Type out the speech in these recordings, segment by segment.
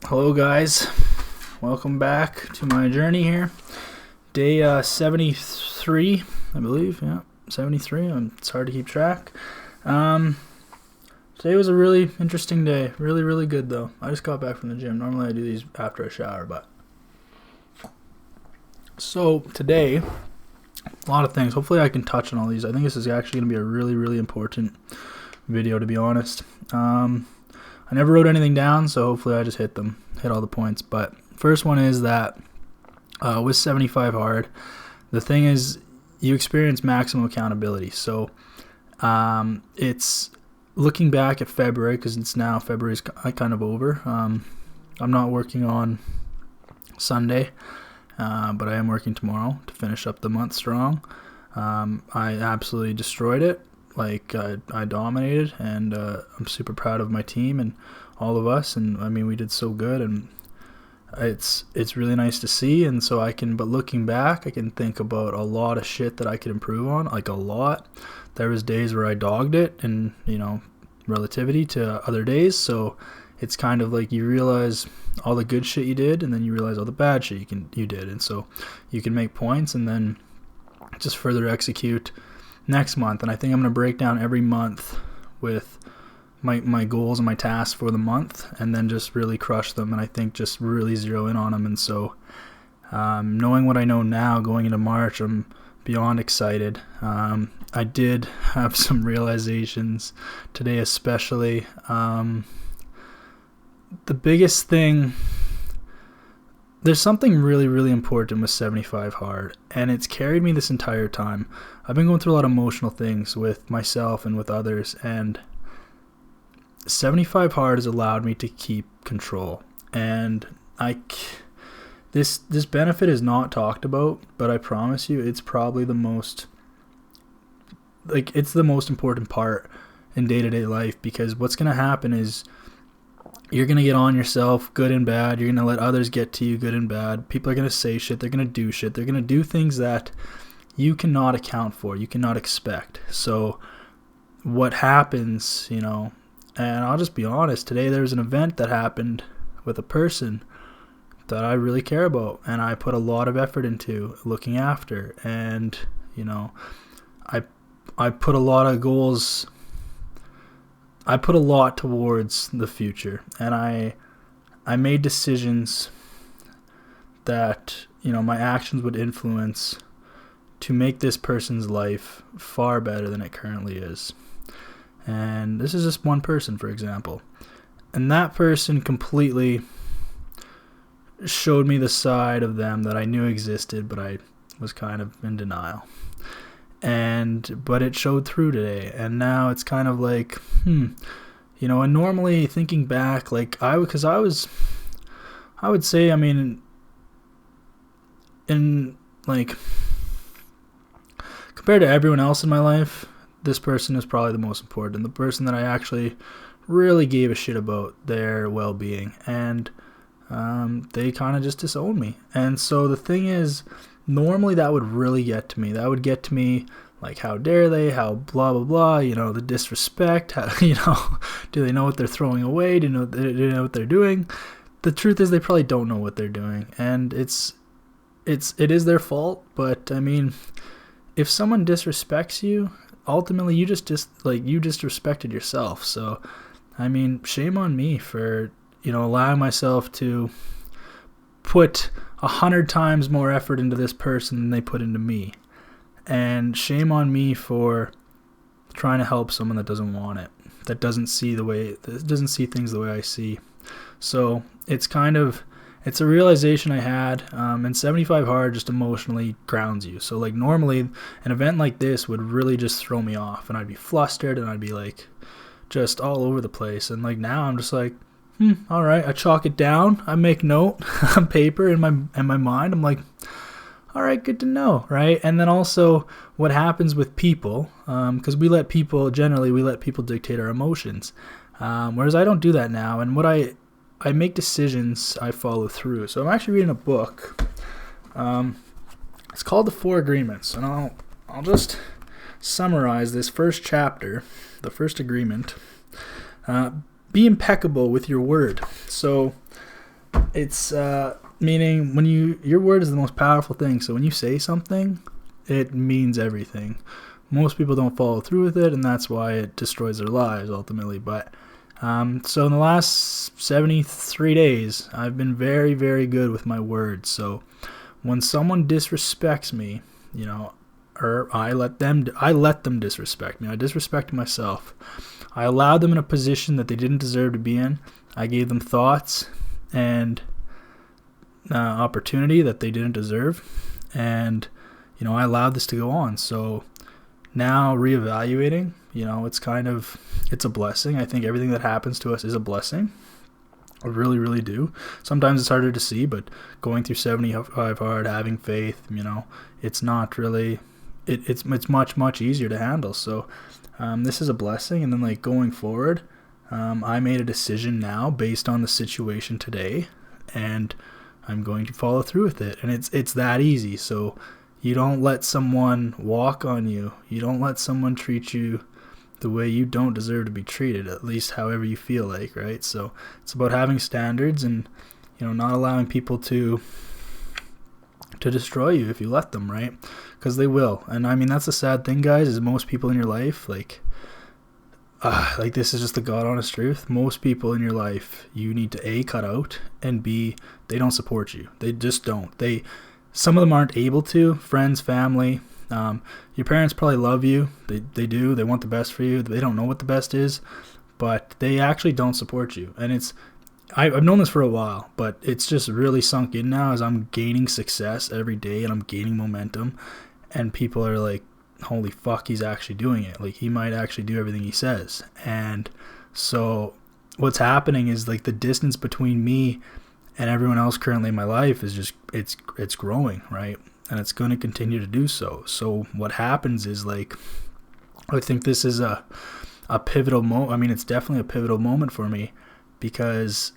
Hello guys, welcome back to my journey here. Day 73, I believe, 73, it's hard to keep track. Today was a really interesting day, really good though. I just got back from the gym. Normally I do these after a shower, but... So today, a lot of things. Hopefully I can touch on all these. I think this is actually going to be a really important video, to be honest. I never wrote anything down, so hopefully I just hit all the points. But first one is that with 75 hard, the thing is you experience maximum accountability. So it's looking back at February, because February's kind of over. I'm not working on Sunday, but I am working tomorrow to finish up the month strong. I absolutely destroyed it. I dominated, and I'm super proud of my team and all of us, and I mean we did so good, and it's really nice to see. And so but looking back, I can think about a lot of shit that I could improve on, like a lot. There was days where I dogged it, and relativity to other days, so it's kind of like you realize all the good shit you did, and then you realize all the bad shit you did, and so you can make points and then just further execute next month. And I think I'm going to break down every month with my goals and my tasks for the month, and then just really crush them, and I think just really zero in on them. And so knowing what I know now going into March, I'm beyond excited. I did have some realizations today, especially. The biggest thing, there's something really important with 75 hard, and it's carried me this entire time. I've been going through a lot of emotional things with myself and with others, and 75 hard has allowed me to keep control. And this benefit is not talked about, but I promise you it's probably the most important part in day-to-day life, because what's going to happen is you're going to get on yourself, good and bad. You're going to let others get to you, good and bad. People are going to say shit. They're going to do shit. They're going to do things that you cannot account for. You cannot expect. So what happens, and I'll just be honest. Today there was an event that happened with a person that I really care about, and I put a lot of effort into looking after. And, I put a lot of goals. I put a lot towards the future, and I made decisions that, my actions would influence to make this person's life far better than it currently is. And this is just one person, for example. And that person completely showed me the side of them that I knew existed, but I was kind of in denial. But it showed through today, and now it's kind of like, and normally thinking back, I would say, compared to everyone else in my life, this person is probably the most important, the person that I actually really gave a shit about their well-being, and they kind of just disowned me. And so the thing is, normally that would really get to me. That would get to me, like, how dare they, how blah blah blah, the disrespect, how, do they know what they're throwing away, do they know what they're doing? The truth is they probably don't know what they're doing, and it is their fault. But if someone disrespects you, ultimately you just disrespected yourself. So shame on me for allowing myself to put 100 times more effort into this person than they put into me. And shame on me for trying to help someone that doesn't want it, that doesn't see things the way I see. So it's a realization I had, and 75 hard just emotionally grounds you. So normally an event like this would really just throw me off, and I'd be flustered, and I'd be just all over the place. And now I'm just all right, I chalk it down. I make note on paper in my mind. I'm like, all right, good to know, right? And then also what happens with people, because we let people dictate our emotions, whereas I don't do that now. And what I make decisions, I follow through. So I'm actually reading a book. It's called The 4 Agreements, and I'll just summarize this first chapter, the first agreement. Be impeccable with your word. So It's meaning when your word is the most powerful thing. So when you say something, it means everything. Most people don't follow through with it, and that's why it destroys their lives ultimately. But so in the last 73 days, I've been very, very good with my words. So when someone disrespects me, or I let them disrespect me. I disrespect myself. I allowed them in a position that they didn't deserve to be in. I gave them thoughts and opportunity that they didn't deserve, and I allowed this to go on. So now reevaluating, it's a blessing. I think everything that happens to us is a blessing. I really, really do. Sometimes it's harder to see, but going through 75 hard, having faith, it's not really. It's much, much easier to handle. So this is a blessing. And then going forward, I made a decision now based on the situation today, and I'm going to follow through with it. And it's that easy. So you don't let someone walk on you. You don't let someone treat you the way you don't deserve to be treated, at least however you feel like, right? So it's about having standards and not allowing people to destroy you if you let them, right? Because they will. And that's the sad thing, guys, is most people in your life, this is just the God honest truth. Most people in your life, you need to A, cut out, and B, they don't support you. They just don't. Some of them aren't able to. Friends, family. Your parents probably love you. They do. They want the best for you. They don't know what the best is, but they actually don't support you. And I've known this for a while, but it's just really sunk in now as I'm gaining success every day and I'm gaining momentum, and people are like, holy fuck, he's actually doing it. He might actually do everything he says. And so what's happening is the distance between me and everyone else currently in my life is just, it's growing, right? And it's going to continue to do so. So what happens is I think this is a pivotal moment. It's definitely a pivotal moment for me, because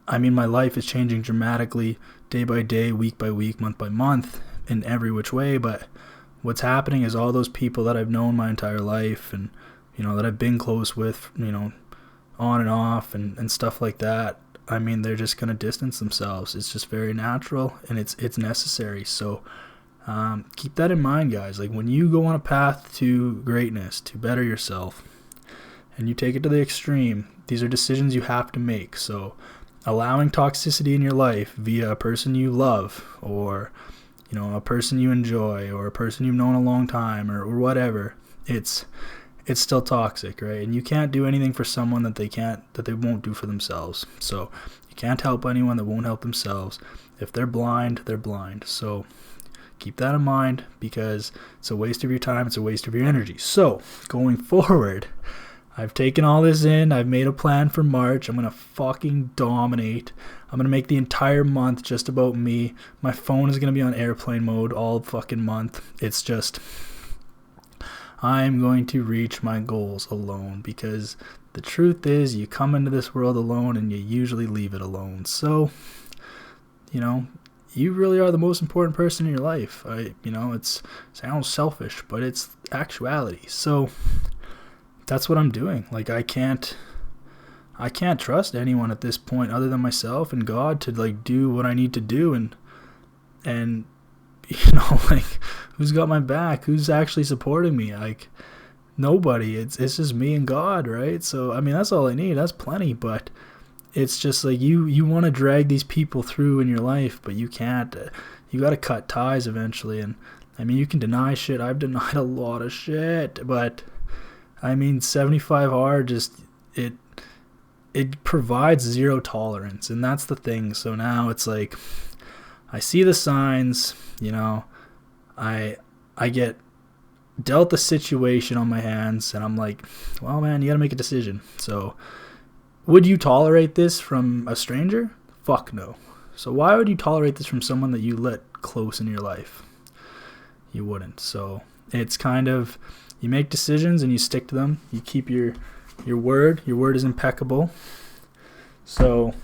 my life is changing dramatically day by day, week by week, month by month, in every which way. But what's happening is all those people that I've known my entire life and that I've been close with, on and off and stuff like that, they're just going to distance themselves. It's just very natural, and it's necessary. So keep that in mind, guys. When you go on a path to greatness, to better yourself, and you take it to the extreme, these are decisions you have to make. So allowing toxicity in your life via a person you love, or a person you enjoy, or a person you've known a long time, or whatever, it's still toxic, right? And you can't do anything for someone that they won't do for themselves. So you can't help anyone that won't help themselves. If they're blind, they're blind. So keep that in mind, because it's a waste of your time, it's a waste of your energy. So going forward, I've taken all this in. I've made a plan for March. I'm going to fucking dominate. I'm going to make the entire month just about me. My phone is going to be on airplane mode all fucking month. It's just, I'm going to reach my goals alone, because the truth is, you come into this world alone and you usually leave it alone. So, you really are the most important person in your life. It sounds selfish, but it's actuality. So that's what I'm doing. I can't trust anyone at this point other than myself and God to do what I need to do, and who's got my back? Who's actually supporting me? Nobody. It's just me and God, right? So that's all I need. That's plenty. But it's just you want to drag these people through in your life, but you can't. You got to cut ties eventually. And you can deny shit. I've denied a lot of shit, but 75 hard, just it provides zero tolerance, and that's the thing. So now it's I see the signs, I get dealt the situation on my hands, and I'm like, well, man, you gotta make a decision. So would you tolerate this from a stranger? Fuck no. So why would you tolerate this from someone that you let close in your life? You wouldn't. So it's kind of, you make decisions and you stick to them. You keep your word. Your word is impeccable. So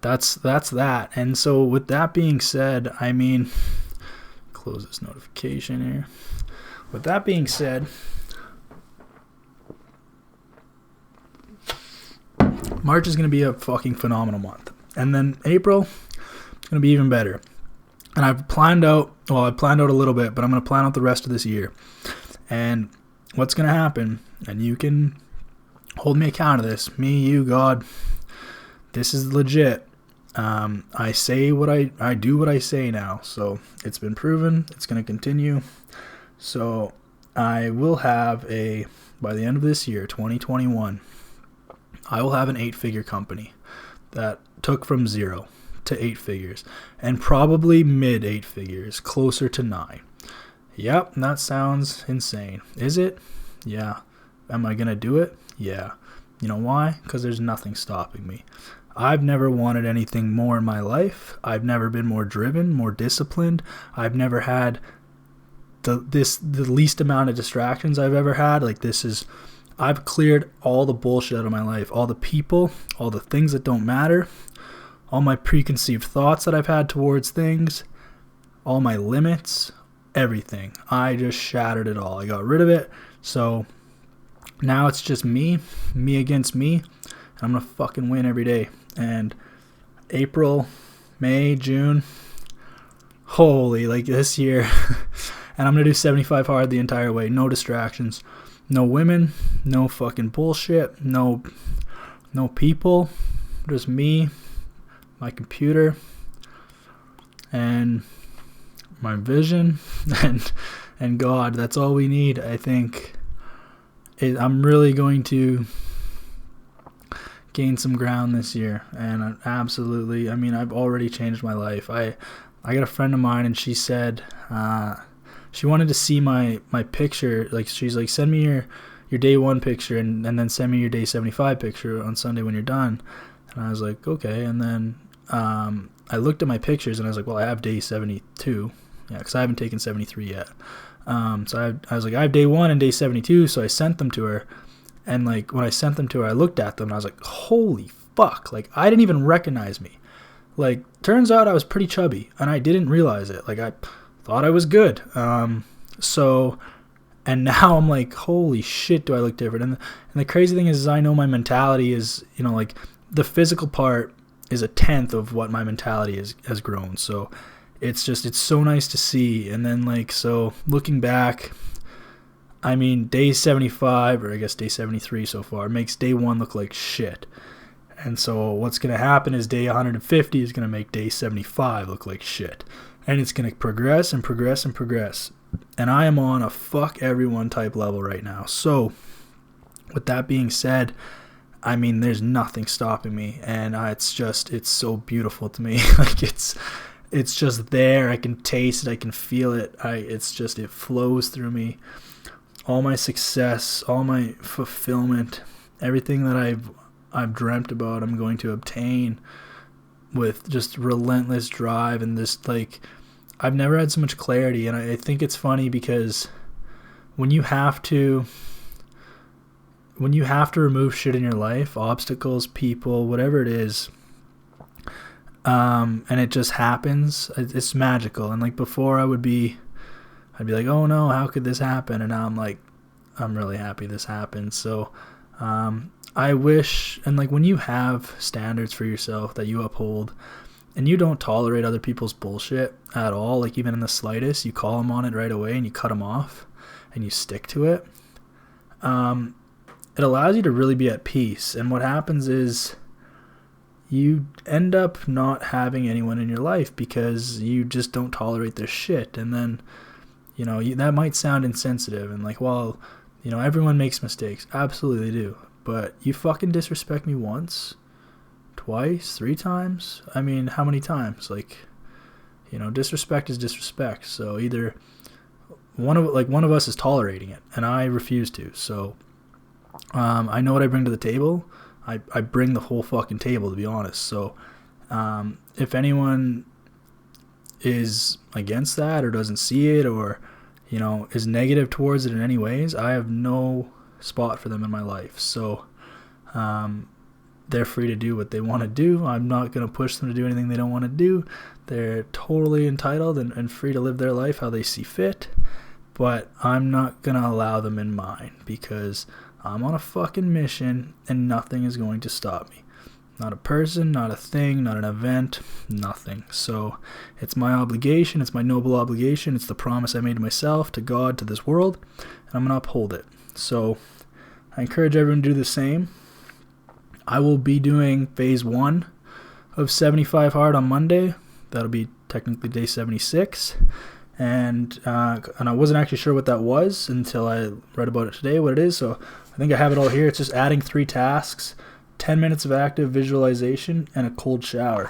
that's that. And so with that being said, close this notification here. With that being said, March is going to be a fucking phenomenal month. And then April, it's going to be even better. And I planned out a little bit, but I'm going to plan out the rest of this year. And what's going to happen, and you can hold me account of this, me, you, God, this is legit. I say what I do what I say now. So it's been proven. It's going to continue. So I will have by the end of this year, 2021, I will have an 8-figure company that took from 0 to 8 figures, and probably mid 8 figures, closer to 9. Yep, that sounds insane. Is it? Yeah. Am I going to do it? Yeah. You know why? Because there's nothing stopping me. I've never wanted anything more in my life. I've never been more driven, more disciplined. I've never had the least amount of distractions I've ever had. I've cleared all the bullshit out of my life, all the people, all the things that don't matter, all my preconceived thoughts that I've had towards things, all my limits, everything. I just shattered it all. I got rid of it. So now it's just me against me, and I'm going to fucking win every day. And April, May, June, holy, this year, and I'm going to do 75 hard the entire way. No distractions, no women, no fucking bullshit, no people, just me, my computer, and my vision, and God. That's all we need. I think I'm really going to gain some ground this year, and I've already changed my life. I got a friend of mine, and she said she wanted to see my picture. She's like, send me your day 1 picture, and then send me your day 75 picture on Sunday when you're done. And I was like, okay. And then I looked at my pictures, and I was like, well, I have day 72. Yeah, because I haven't taken 73 yet. So I was like, I have day 1 and day 72, so I sent them to her. And when I sent them to her, I looked at them, and I was like, holy fuck. I didn't even recognize me. Turns out I was pretty chubby, and I didn't realize it. I thought I was good. And now I'm like, holy shit, do I look different? And the crazy thing is I know my mentality is, the physical part is 1/10 of what my mentality has grown. So it's so nice to see. And then so looking back, day 75, or I guess day 73 so far, makes day 1 look like shit. And so what's going to happen is day 150 is going to make day 75 look like shit. And it's going to progress and progress and progress. And I am on a fuck everyone type level right now. So with that being said, there's nothing stopping me. And it's so beautiful to me. It's just there. I can taste it. I can feel it. It flows through me. All my success, all my fulfillment, everything that I've dreamt about, I'm going to obtain with just relentless drive. And this, I've never had so much clarity. And I think it's funny because when you have to remove shit in your life, obstacles, people, whatever it is, and it just happens, it's magical. And before I'd be like, oh no, how could this happen? And now I'm like, I'm really happy this happened. So I wish, and when you have standards for yourself that you uphold, and you don't tolerate other people's bullshit at all, even in the slightest, you call them on it right away and you cut them off and you stick to it, it allows you to really be at peace. And what happens is you end up not having anyone in your life because you just don't tolerate their shit. And then, that might sound insensitive and everyone makes mistakes. Absolutely they do. But you fucking disrespect me once, twice, 3 times. How many times? Disrespect is disrespect. So either one of us is tolerating it, and I refuse to. So I know what I bring to the table. I bring the whole fucking table, to be honest. So if anyone is against that or doesn't see it or is negative towards it in any ways, I have no spot for them in my life. So they're free to do what they want to do. I'm not going to push them to do anything they don't want to do. They're totally entitled and free to live their life how they see fit. But I'm not going to allow them in mine because I'm on a fucking mission and nothing is going to stop me. Not a person, not a thing, not an event, nothing. So it's my obligation, it's my noble obligation, it's the promise I made to myself, to God, to this world, and I'm going to uphold it. So I encourage everyone to do the same. I will be doing phase 1 of 75 Hard on Monday. That'll be technically day 76. And I wasn't actually sure what that was until I read about it today, what it is. So I think I have it all here. It's just adding 3 tasks, 10 minutes of active visualization, and a cold shower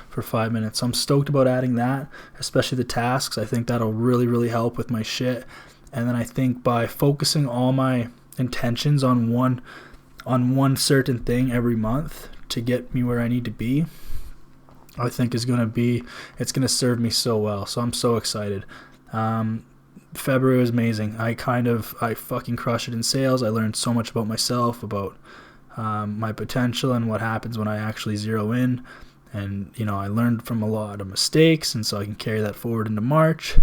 for 5 minutes. So I'm stoked about adding that, especially the tasks. I think that'll really, really help with my shit. And then I think by focusing all my intentions on one certain thing every month to get me where I need to be, I think it's going to serve me so well. So I'm so excited. February was amazing. I fucking crushed it in sales. I learned so much about myself, about my potential and what happens when I actually zero in. And, I learned from a lot of mistakes, and so I can carry that forward into March.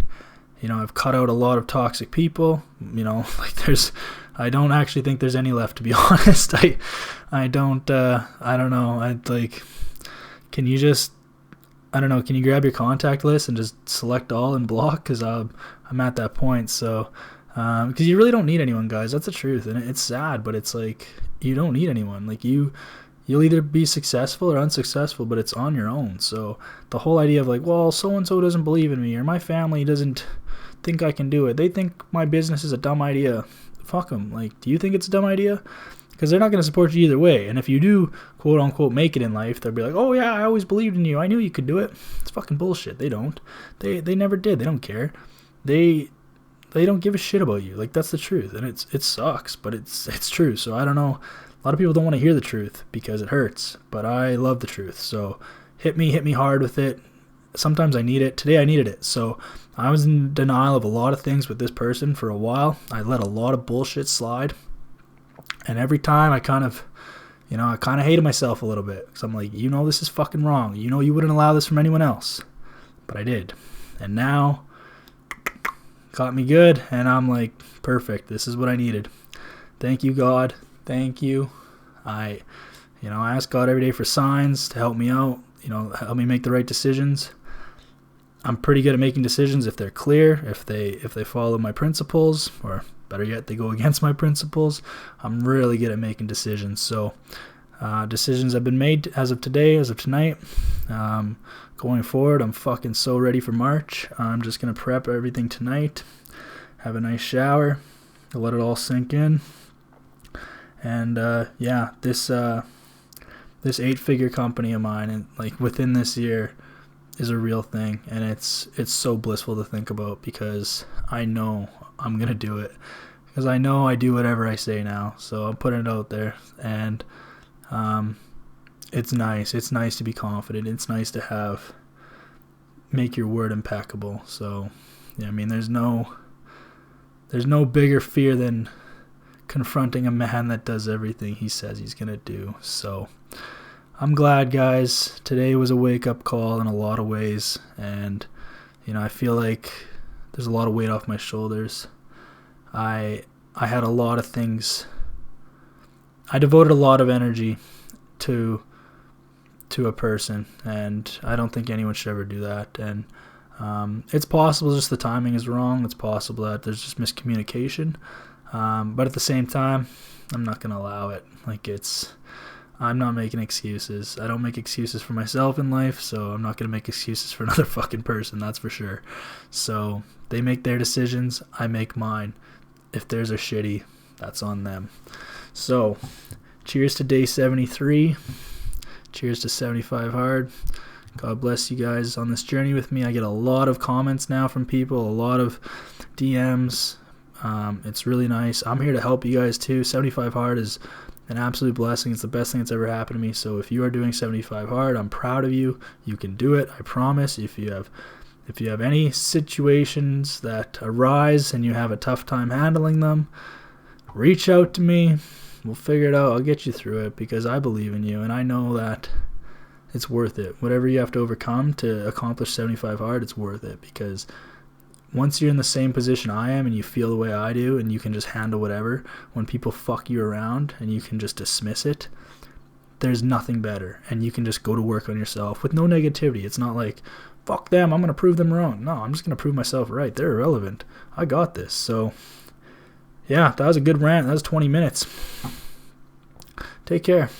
I've cut out a lot of toxic people. I don't actually think there's any left, to be honest. I don't know. Can you grab your contact list and just select all and block? Because I'm at that point. So, because you really don't need anyone, guys. That's the truth. And it's sad, but it's like, you don't need anyone. Like, you'll either be successful or unsuccessful, but it's on your own. So the whole idea of like, well, so-and-so doesn't believe in me, or my family doesn't think I can do it. They think my business is a dumb idea. Fuck them. Like, do you think it's a dumb idea? Because they're not going to support you either way. And if you do, quote unquote, make it in life, they'll be like, oh yeah, I always believed in you. I knew you could do it. It's fucking bullshit. They don't. They never did. They don't care. They don't give a shit about you. Like, that's the truth. And it sucks, but it's true. So I don't know. A lot of people don't want to hear the truth because it hurts, but I love the truth. So hit me hard with it. Sometimes I need it. Today I needed it. So I was in denial of a lot of things with this person for a while. I let a lot of bullshit slide. And every time I kind of hated myself a little bit. Because I'm like, this is fucking wrong. You wouldn't allow this from anyone else. But I did. And now, got me good. And I'm like, perfect. This is what I needed. Thank you, God. Thank you. I ask God every day for signs to help me out. Help me make the right decisions. I'm pretty good at making decisions if they're clear, if they follow my principles, or better yet, they go against my principles. I'm really good at making decisions. So decisions have been made as of today, as of tonight. Going forward, I'm fucking so ready for March. I'm just going to prep everything tonight, have a nice shower, let it all sink in. And this 8-figure company of mine, and like within this year, is a real thing, and it's so blissful to think about, because I know I'm gonna do it, because I know I do whatever I say now. So I'm putting it out there, and it's nice. It's nice to be confident. It's nice to make your word impeccable. So yeah, I mean, there's no bigger fear than confronting a man that does everything he says he's gonna do. So I'm glad, guys. Today was a wake-up call in a lot of ways, and I feel like there's a lot of weight off my shoulders. I had a lot of things. I devoted a lot of energy to a person, and I don't think anyone should ever do that. And it's possible just the timing is wrong. It's possible that there's just miscommunication. But at the same time, I'm not going to allow it. I'm not making excuses. I don't make excuses for myself in life, so I'm not going to make excuses for another fucking person, that's for sure. So they make their decisions, I make mine. If theirs are shitty, that's on them. So cheers to day 73. Cheers to 75 Hard. God bless you guys on this journey with me. I get a lot of comments now from people, a lot of DMs. It's really nice. I'm here to help you guys too. 75 Hard is an absolute blessing. It's the best thing that's ever happened to me. So if you are doing 75 Hard, I'm proud of you. You can do it, I promise. If you have any situations that arise and you have a tough time handling them, reach out to me. We'll figure it out. I'll get you through it, because I believe in you, and I know that it's worth it. Whatever you have to overcome to accomplish 75 Hard, it's worth it, because once you're in the same position I am and you feel the way I do, and you can just handle whatever, when people fuck you around and you can just dismiss it, there's nothing better, and you can just go to work on yourself with no negativity. It's not like, fuck them, I'm going to prove them wrong. No, I'm just going to prove myself right. They're irrelevant. I got this. So, yeah, that was a good rant. That was 20 minutes. Take care.